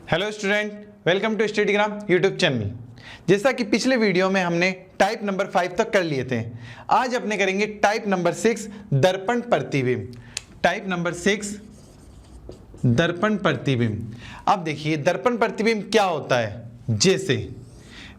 Hello student, welcome to Studygram YouTube channel. जैसा कि पिछले वीडियो में हमने टाइप नंबर 5 तक कर लिए थे, आज अपने करेंगे टाइप नंबर 6 दर्पण प्रतिबिंब। टाइप नंबर 6 दर्पण प्रतिबिंब। अब देखिए दर्पण प्रतिबिंब क्या होता है। जैसे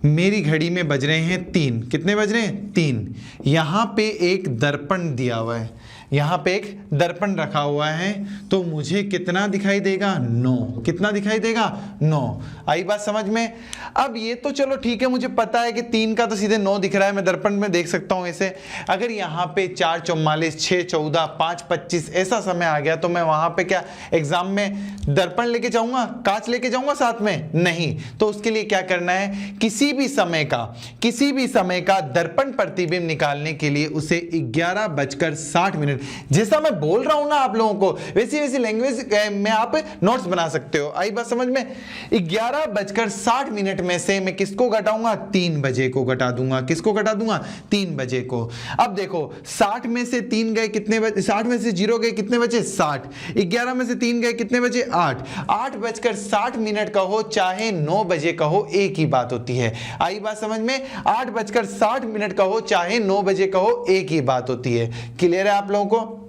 मेरी घड़ी में बज रहे हैं 3, कितने बज रहे हैं 3। यहाँ पे एक दर्पण दिया हुआ है, यहाँ पे एक दर्पण रखा हुआ है, तो मुझे कितना दिखाई देगा 9। कितना दिखाई देगा 9। आई बात समझ में। अब ये तो चलो ठीक है, मुझे पता है कि 3 का तो सीधे 9 दिख रहा है, मैं दर्पण में देख सकता हूं ऐसे। अगर यहाँ पे 4 44, 6 14, 5 25 ऐसा समय आ गया तो मैं वहां पे क्या एग्जाम में दर्पण लेके जाऊंगा, कांच लेके जाऊंगा साथ में? नहीं। तो उसके लिए क्या करना है, किसी भी समय का दर्पण प्रतिबिंब निकालने के लिए उसे 11:60 जैसा मैं बोल रहा हूं ना आप लोगों को, वैसी वैसी लैंग्वेज में आप नोट्स बना सकते हो। आई बात समझ में। 11:60 में से मैं किसको घटाऊंगा, 3 बजे को घटा दूंगा। किसको घटा दूंगा, 3 बजे को। अब देखो 60 में से 3 गए कितने बचे, 60 में से 0 गए कितने बचे 60। 11 में से 3 गए कितने बचे 8। 8:60 कहो चाहे 9 बजे कहो, एक ही बात होती है। आई बात समझ में। 8:60 कहो चाहे 9 बजे कहो, एक ही बात होती है। क्लियर है आप लोगों को।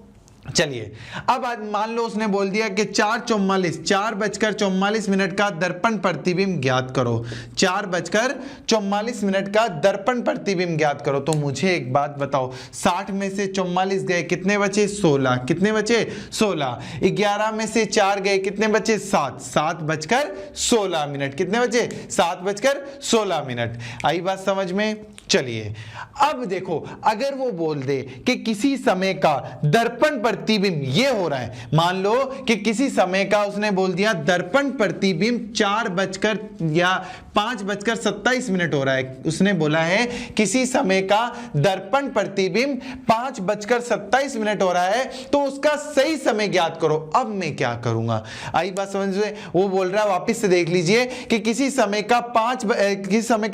चलिए अब आज मान लो उसने बोल दिया कि 4:44 का दर्पण प्रतिबिंब ज्ञात करो। 4:44 का दर्पण प्रतिबिंब ज्ञात करो। तो मुझे एक बात बताओ, 60 में से 44 गए कितने बचे 16। कितने बचे 16। 11 में से 4 गए कितने बचे 7। 7:16। कितने बचे 7:16। आई बात समझ में। चलिए अब देखो, अगर वो बोल दे कि किसी समय का दर्पण प्रतिबिंब ये हो रहा है, मान लो कि किसी समय का उसने बोल दिया दर्पण प्रतिबिंब 5:27 हो रहा है। उसने बोला है किसी समय का दर्पण प्रतिबिंब 5:27 हो रहा है, तो उसका सही समय ज्ञात करो। अब मैं क्या करूंगा, आई बात समझ में। वो बोल रहा है, वापिस से देख लीजिए कि किसी समय का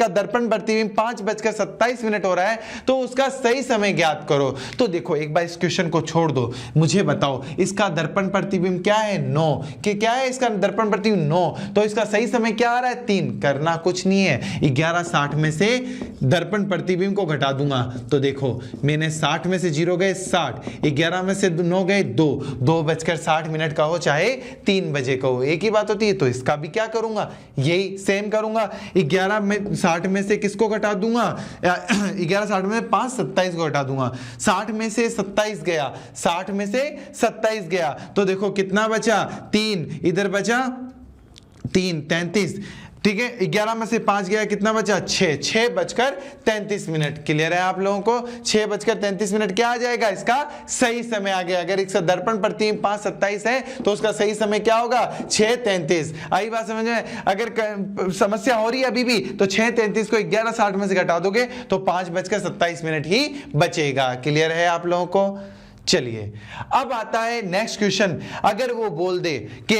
दर्पण प्रतिबिंब 5:27 हो रहा है, तो उसका सही समय ज्ञात करो। तो देखो एक बार इस क्वेश्चन को छोड़ दो, मुझे बताओ इसका दर्पण प्रतिबिंब क्या है 9। कि क्या है इसका दर्पण प्रतिबिंब 9, तो इसका सही समय क्या आ रहा है 3। करना कुछ नहीं है, 11:60 में से दर्पण प्रतिबिंब को घटा दूंगा। तो देखो मैंने 60 में से 0 गए 60, 11 में से 9 गए 2। 2:60 कहो चाहे 3 बजे कहो, एक ही बात होती है। तो इसका भी क्या करूंगा, यही सेम करूंगा। 11:60 में से किसको घटा दूंगा, 11:60 में 5:27 को घटा दूंगा। 60 में से 27 गया, 60 में से 27 गया, तो देखो कितना बचा 3, इधर बचा 3 33। ठीक है, 11 में से 5 गया, कितना बचा 6। 6:33। क्लियर है आप लोगों को। 6:33 क्या आ जाएगा, इसका सही समय आ गया। अगर इसका दर्पण प्रतिबिंब 5:27 है तो उसका सही समय क्या होगा 6:33। आई बात समझ में। अगर समस्या हो रही है अभी भी, तो 6:33 को 11:60 में से घटा दोगे तो 5:27 ही बचेगा। क्लियर है आप लोगों को। चलिए अब आता है नेक्स्ट क्वेश्चन। अगर वो बोल दे कि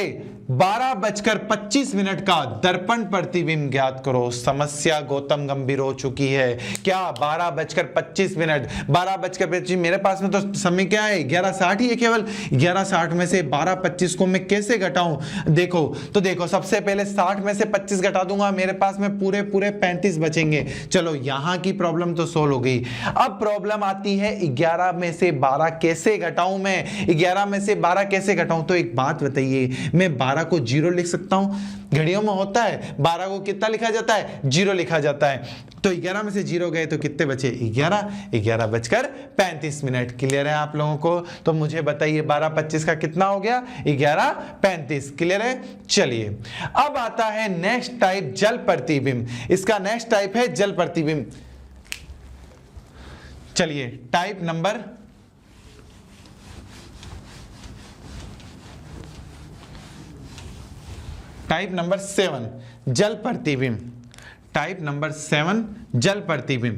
12:25 का दर्पण प्रतिबिंब ज्ञात करो। समस्या गौतम गंभीर हो चुकी है। क्या 12:25, 12:25 मेरे पास में तो समय क्या है 11:60 ही है केवल। 11:60 में से 12:25 को मैं कैसे घटाऊं, देखो तो देखो सबसे पहले 60 में से 25 घटा दूंगा, मेरे पास में पूरे 35 बचेंगे। चलो यहां की प्रॉब्लम तो सोल्व हो गई। अब प्रॉब्लम आती है 11 में से 12 कैसे घटाऊं मैं, 11 में से 12 कैसे घटाऊं। तो एक बात बताइए, मैं 12 को 0 लिख सकता हूं, घड़ियों में होता है 12 को कितना लिखा जाता है 0 लिखा जाता है। तो 11 में से 0 गए तो कितने बचे 11, 11:35। क्लियर है आप लोगों को। तो मुझे बताइए 12:25 का कितना हो गया 11:35। क्लियर है। चलिए अब आता है नेक्स्ट टाइप जल प्रतिबिंब। इसका नेक्स्ट टाइप है जल प्रतिबिंब। चलिए टाइप नंबर टाइप नंबर 7 जल प्रतिबिंब। टाइप नंबर 7 जल प्रतिबिंब।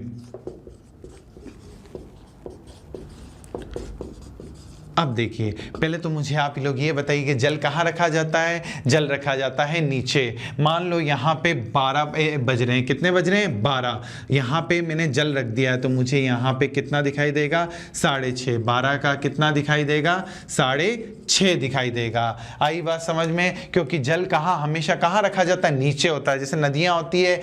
अब देखिए, पहले तो मुझे आप लोग ये बताइए कि जल कहाँ रखा जाता है? जल रखा जाता है नीचे। मान लो यहाँ पे 12 बज रहे हैं, कितने बज रहे हैं? 12। यहाँ पे मैंने जल रख दिया है तो मुझे यहाँ पे कितना दिखाई देगा? 6:30। 12 का कितना दिखाई देगा? 6:30 दिखाई देगा। आई बात समझ में? क्योंकि जल कहाँ हमेशा कहाँ रखा जाता है? नीचे होता है। जैसे नदियाँ होती है,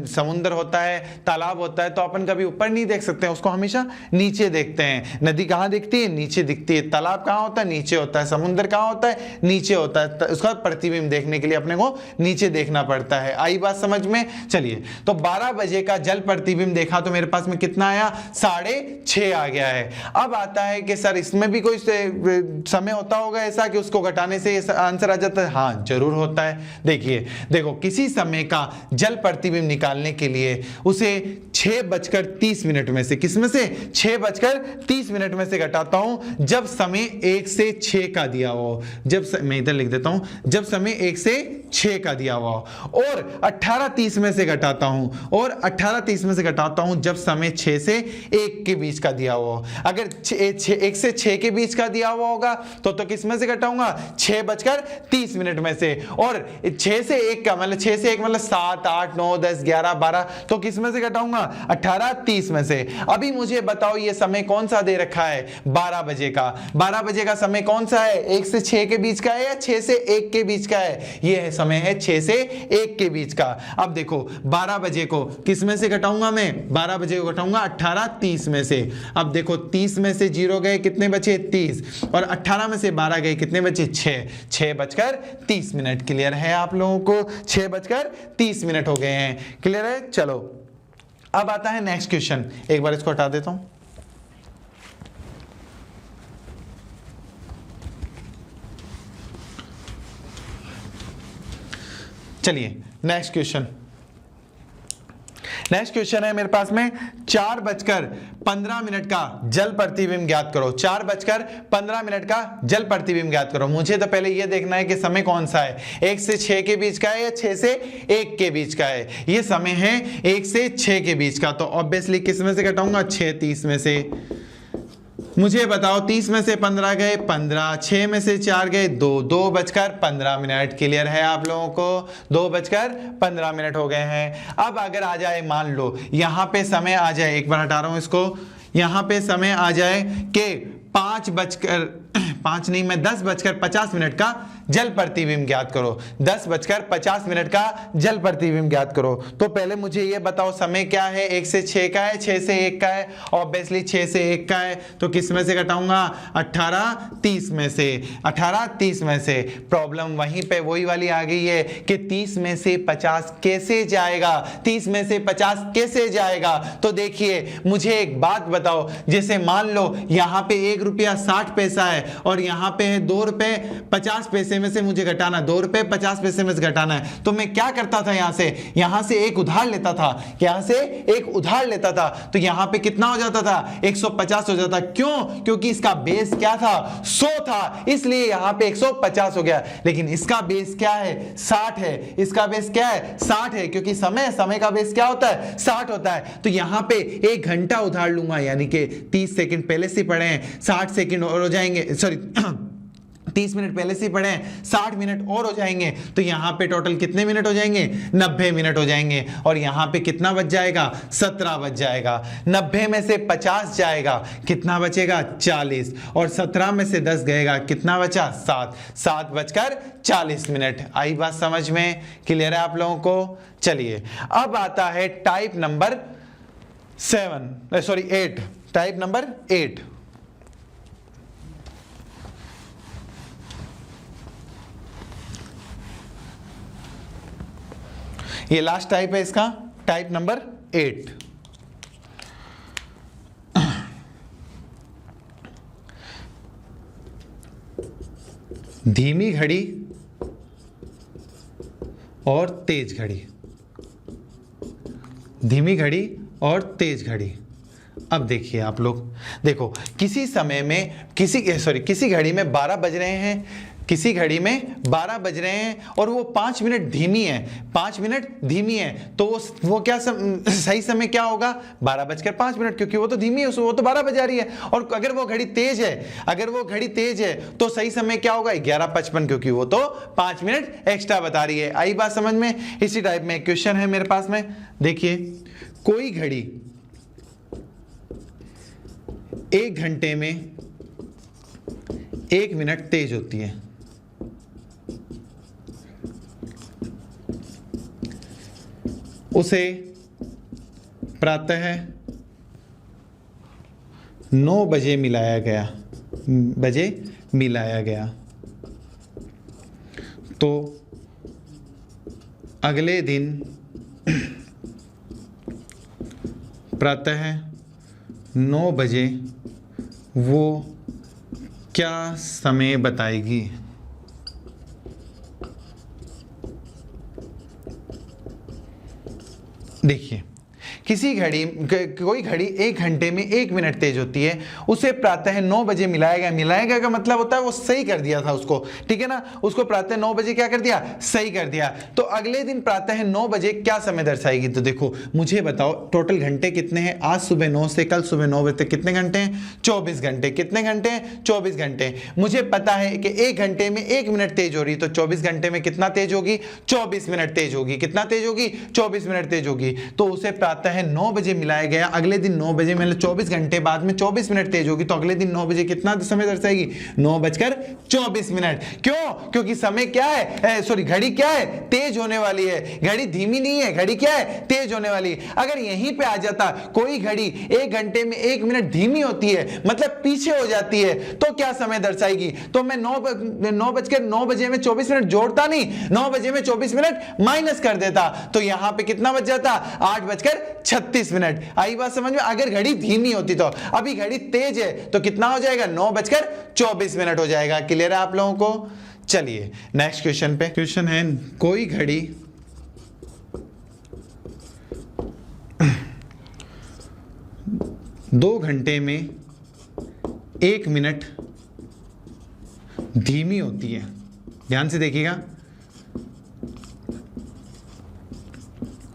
समुद्र होता है, तालाब होता है, तो अपन कभी ऊपर नहीं देख सकते हैं, उसको हमेशा नीचे देखते हैं। नदी कहाँ दिखती है? नीचे दिखती है। तालाब कहाँ होता है? नीचे होता है। समुद्र कहाँ होता है? नीचे होता है। उसका प्रतिबिंब देखने के लिए अपने को नीचे देखना पड़ता है। आई बात समझ में? चलिए, तो 12 बजे का जल प्रतिबिंब देखा तो मेरे पास में कितना आया? 6:30 आ गया है। अब आता है कि सर इसमें भी कोई समय होता होगा ऐसा कि उसको घटाने से आंसर आ जाता है? हाँ, जरूर होता है। देखिए, देखो, किसी समय का जल प्रतिबिंब निकालने के लिए उसे 6:30 में से, किसमें से? 6:30 में से घटाता हूं जब समय 1 से 6 का दिया हो। मैं इधर लिख देता हूं, जब समय 1 से 6 का दिया हुआ हो। और 18:30 में से घटाता हूं, और 18:30 में से घटाता हूं जब समय 6 से 1 के बीच का दिया हुआ हो। अगर 1 से 6 के बीच का दिया हुआ होगा तो किस में से घटाऊंगा? 6:30 में से। और 6 से 1 का मतलब 6 से 1 मतलब 7, 8, 9, 10, 11, 12, तो किस में से घटाऊंगा? 18:30 में से। अभी मुझे बताओ ये समय कौन सा दे रखा है? 12 बजे का। 12 बजे का समय कौन सा है? 1 से 6 के बीच का है या 6 से 1 के बीच का है? ये समय है 6 से 1 के बीच का। अब देखो, 12 बजे को किस में से घटाऊंगा मैं? 12 बजे को घटाऊंगा 18:30 में से। अब देखो, 30 में से 0 गए, कितने बचे? 30। और 18 में से 12 गए, कितने बचे? 6। 6:30। क्लियर है आप लोगों को? 6:30 हो गए हैं। क्लियर है? चलो, अब आता है नेक्स्ट क्वेश्चन। एक बार इसको हटा देता हूं। चलिए, नेक्स्ट क्वेश्चन है मेरे पास में 4:15 का जल प्रतिबिंब ज्ञात करो। 4:15 का जल प्रतिबिंब ज्ञात करो। मुझे तो पहले यह देखना है कि समय कौन सा है, 1 से 6 के बीच का है या 6 से 1 के बीच का है। ये समय है 1 से 6 के बीच का, तो ऑब्वियसली किस में से घटाऊंगा? 6:30 में से। मुझे बताओ, 30 में से 15 गए, 15, 6 में से 4 गए, 2, 2:15। क्लियर है आप लोगों को? 2:15 हो गए हैं। अब अगर आ जाए, मान लो यहां पे समय आ जाए, एक बार हटा रहा हूं इसको, यहां पे समय आ जाए कि 10:50 का जल प्रतिबिंब ज्ञात करो। 10:50 का जल प्रतिबिंब ज्ञात करो। तो पहले मुझे ये बताओ समय क्या है? 1 से 6 का है, 6 से 1 का है, ऑब्वियसली 6 से 1 का है, तो किस में से घटाऊंगा? 18:30 में से। 18:30 में से। प्रॉब्लम वहीं पे वही वाली आ गई है कि 30 में से 50 कैसे जाएगा? 30 में से 50 कैसे जाएगा? तो देखिए, मुझे एक बात बताओ, जैसे मान लो यहां पे ₹1.60 है और यहां पे है ₹2.50 में से मुझे घटाना, ₹2.50 में से घटाना है। तो मैं क्या करता था? यहां से एक उधार लेता था, यहां से एक उधार लेता था, तो यहां पे कितना हो जाता था? 150 हो जाता। क्यों? क्योंकि इसका बेस क्या था? 100 था, इसलिए यहां पे 150 हो गया। लेकिन इसका बेस क्या है? 60 है। इसका बेस क्या है? 60 है, क्योंकि समय का बेस क्या होता है? 60 होता है। तो यहां पे 1 घंटा उधार लूंगा, यानी कि 30 सेकंड पहले से पढ़े हैं, 60 सेकंड और हो जाएंगे, सॉरी 30 मिनट पहले से पढ़े हैं, 60 मिनट और हो जाएंगे, तो यहां पे टोटल कितने मिनट हो जाएंगे? 90 मिनट हो जाएंगे। और यहां पे कितना बच जाएगा? 17 बच जाएगा। 90 में से 50 जाएगा, कितना बचेगा? 40। और 17 में से 10 गएगा, कितना बचा? 7। 7:40। आई बात समझ में? क्लियर है आप लोगों को? चलिए, अब आता है टाइप नंबर 8। Type number 8। ये लास्ट टाइप है इसका, टाइप नंबर 8। धीमी घड़ी और तेज घड़ी। धीमी घड़ी और तेज घड़ी। अब देखिए आप लोग, देखो, किसी घड़ी में 12 बज रहे हैं, किसी घड़ी में 12 बज रहे हैं और वो 5 मिनट धीमी है, 5 मिनट धीमी है, तो वो क्या सही समय क्या होगा? 12:05, क्योंकि वो तो धीमी है, वो तो 12 बजा रही है। और अगर वो घड़ी तेज है, अगर वो घड़ी तेज है तो सही समय क्या होगा? 11:55, क्योंकि वो तो 5 मिनट एक्स्ट्रा बता रही है। आई बात समझ में? इसी टाइप में एक क्वेश्चन है मेरे पास में, देखिए, कोई घड़ी 1 घंटे में 1 मिनट तेज होती है, उसे प्रातः 9 बजे मिलाया गया, तो अगले दिन प्रातः 9 बजे वो क्या समय बताएगी? देखिए, कोई घड़ी 1 घंटे में 1 मिनट तेज होती है, उसे प्रातः 9 बजे मिलाया गया का मतलब होता है वो सही कर दिया था उसको, ठीक है ना, उसको प्रातः 9 बजे क्या कर दिया? सही कर दिया। तो अगले दिन प्रातः 9 बजे क्या समय दर्शाएगी? तो देखो, मुझे बताओ टोटल घंटे कितने हैं? आज सुबह 9 से कल सुबह 9 बजे तक कितने घंटे हैं? 24 घंटे। कितने घंटे हैं? 24 घंटे। मुझे पता है कि 1 घंटे में 1 मिनट तेज हो रही, तो 24 घंटे में कितना तेज होगी? 24 मिनट तेज होगी। कितना तेज होगी? 24 मिनट तेज होगी। तो उसे प्रातः 9 बजे मिलाया गया, अगले दिन 9 बजे, मतलब 24 घंटे बाद में 24 मिनट तेज होगी, तो अगले दिन 9 बजे कितना समय दर्शाएगी? 9:24। क्यों? क्योंकि समय क्या है, सॉरी, घड़ी क्या है? तेज होने वाली है। घड़ी धीमी नहीं है, घड़ी क्या है? तेज होने वाली है। अगर यहीं पे आ जाता कोई घड़ी 1 घंटे में 1 मिनट धीमी होती है, मतलब पीछे हो जाती है, तो क्या समय दर्शाएगी? तो मैं 9 बजे में 24 मिनट जोड़ता नहीं, 9 बजे में 24 मिनट माइनस कर देता, तो यहां पे कितना बच जाता? 8:36। आई बात समझ में? अगर घड़ी धीमी होती तो, अभी घड़ी तेज है तो कितना हो जाएगा? 9:24 हो जाएगा। क्लियर है आप लोगों को? चलिए नेक्स्ट क्वेश्चन पे। क्वेश्चन है, कोई घड़ी 2 घंटे में 1 मिनट धीमी होती है। ध्यान से देखिएगा,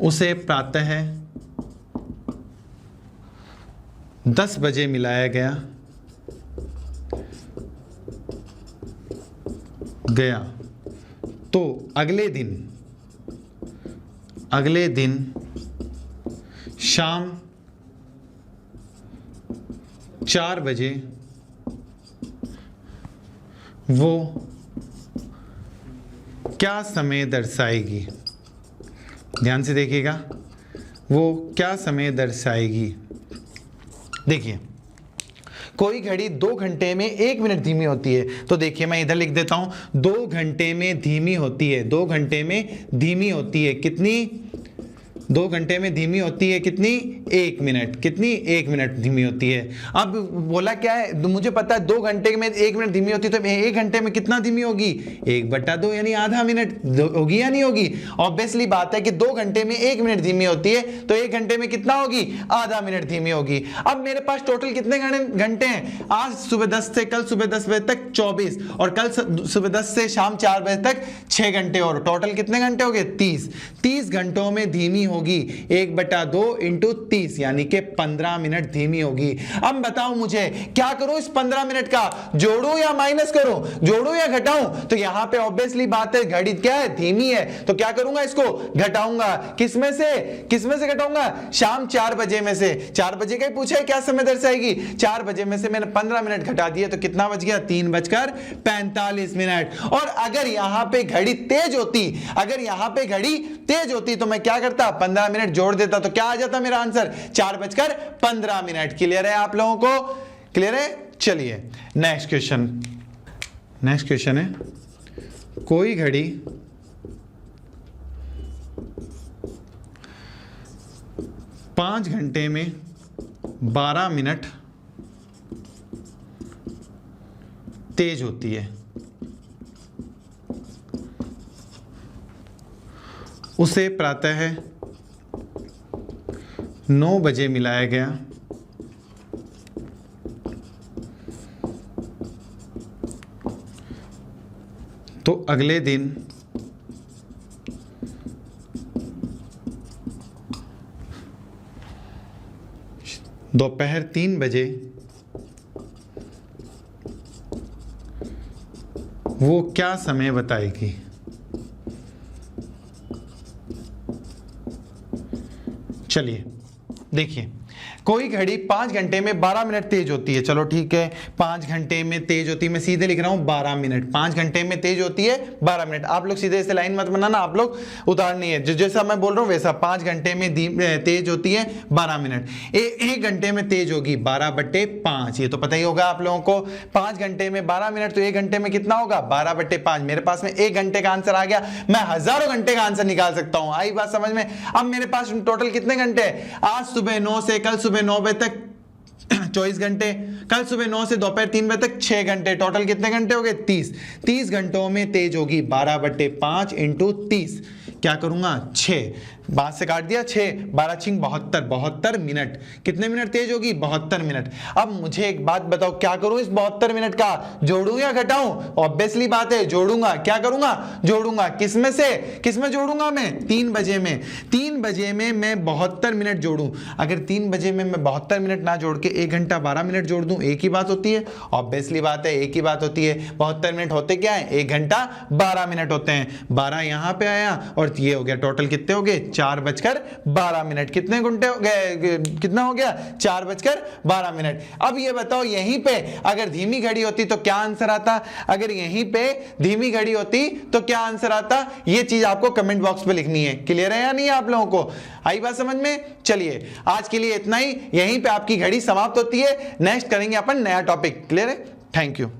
उसे प्रातः 10 बजे मिलाया गया, तो अगले दिन शाम 4 बजे वो क्या समय दर्शाएगी? ध्यान से देखिएगा, वो क्या समय दर्शाएगी? देखिए, कोई घड़ी 2 घंटे में 1 मिनट धीमी होती है, तो देखिए मैं इधर लिख देता हूं, 2 घंटे में धीमी होती है, 2 घंटे में धीमी होती है कितनी? 2 घंटे में धीमी होती है कितनी? 1 मिनट। कितनी? 1 मिनट धीमी होती है। अब बोला क्या है? मुझे पता है 2 घंटे में 1 मिनट धीमी होती है, तो 1 घंटे में कितना धीमी होगी? 1/2, यानी आधा मिनट होगी या नहीं होगी? ऑब्वियसली बात है कि 2 घंटे में 1 मिनट धीमी होती है, तो 1 घंटे में कितना होगी? आधा मिनट धीमी होगी। अब मेरे पास टोटल कितने घंटे हैं? आज सुबह 10 से कल सुबह 10 बजे तक 24, और कल सुबह 10 से शाम 4 बजे तक 6 घंटे, और टोटल कितने घंटे हो गए? 30 घंटों में धीमी होगी 1/2 इंटू 30, यानी कि 15 मिनट धीमी होगी। अब बताओ मुझे क्या करूं इस 15 मिनट का? जोड़ूं या माइनस करूं? जोड़ूं या घटाऊं? तो यहां पे ऑब्वियसली बात है, घड़ी क्या है? धीमी है, तो क्या करूंगा? इसको घटाऊंगा। किसमें से घटाऊंगा? शाम 4 बजे में से। 4 बजे का ही पूछा है क्या समय दर्शाएगी? 4 बजे में से मैंने 15 मिनट घटा दिया, तो कितना बच गया? 3:45। और अगर यहां पे घड़ी तेज होती, तो मैं क्या करता? 15 मिनट जोड़ देता, तो क्या आ जाता मेरा आंसर? 4:15। क्लियर है आप लोगों को? क्लियर है? चलिए नेक्स्ट क्वेश्चन है, कोई घड़ी 5 घंटे में 12 मिनट तेज होती है, उसे प्रातः 9 बजे मिलाया गया, तो अगले दिन दोपहर 3 बजे वो क्या समय बताएगी? चलिए देखिए, कोई घड़ी 5 घंटे में 12 मिनट तेज होती है। चलो ठीक है, 5 घंटे में तेज होती है, मैं सीधे लिख रहा हूं 12 मिनट। 5 घंटे में तेज होती है 12 मिनट। आप लोग सीधे से लाइन मत बनाना, आप लोग उतारनी है, जैसा मैं बोल रहा हूं वैसा। 5 घंटे में तेज होती है 12 मिनट। 1 घंटे में तेज होगी 12/5, ये तो पता ही होगा आप लोगों को। 5 घंटे में 12 मिनट, तो 1 घंटे में कितना होगा? 12/5। मेरे पास में 1 घंटे का आंसर आ गया। मैं हजारों घंटे का आंसर निकाल सकता हूं। आई बात समझ में? अब मेरे पास टोटल कितने घंटे? आज सुबह 9 से कल सुबह 9 बजे तक 24 घंटे, कल सुबह 9 से दोपहर 3 बजे तक 6 घंटे। टोटल कितने घंटे हो गए? 30। 30 घंटों में तेज होगी 12/5 इंटू 30। क्या करूंगा? 6, 5 से काट दिया, 6, 12 छिंग 72, 72 मिनट। कितने मिनट तेज होगी? 72 मिनट। अब मुझे एक बात बताओ, क्या करूं इस 72 मिनट का? जोड़ूं या घटाऊं? ऑब्वियसली बात है, जोड़ूंगा। क्या करूंगा? जोड़ूंगा। किसमें से? किसमें जोड़ूंगा मैं? 3 बजे में। 3 बजे में मैं 72 मिनट जोड़ूं। अगर 3 बजे में मैं 72 मिनट ना जोड़ के 1 घंटा 12 मिनट जोड़ दूं, एक ही बात होती है। ऑब्वियसली बात है, एक ही बात होती है। 72 मिनट होते क्या है? 1 घंटा 12 मिनट होते हैं। 12 यहां पे आया और ये हो गया। टोटल कितने हो गए? 4:12 मिनट। कितने घंटे हो गए? कितना हो गया? 4:12 मिनट। अब ये बताओ, यहीं पे अगर धीमी घड़ी होती तो क्या आंसर आता? अगर यहीं पे धीमी घड़ी होती तो क्या आंसर आता? ये चीज आपको कमेंट बॉक्स पे लिखनी है। क्लियर है या नहीं आप लोगों को? आई बात समझ में? चलिए आज के लिए इतना ही। यहीं पे आपकी घड़ी समाप्त होती है। नेक्स्ट करेंगे अपन नया टॉपिक। क्लियर है? Thank you.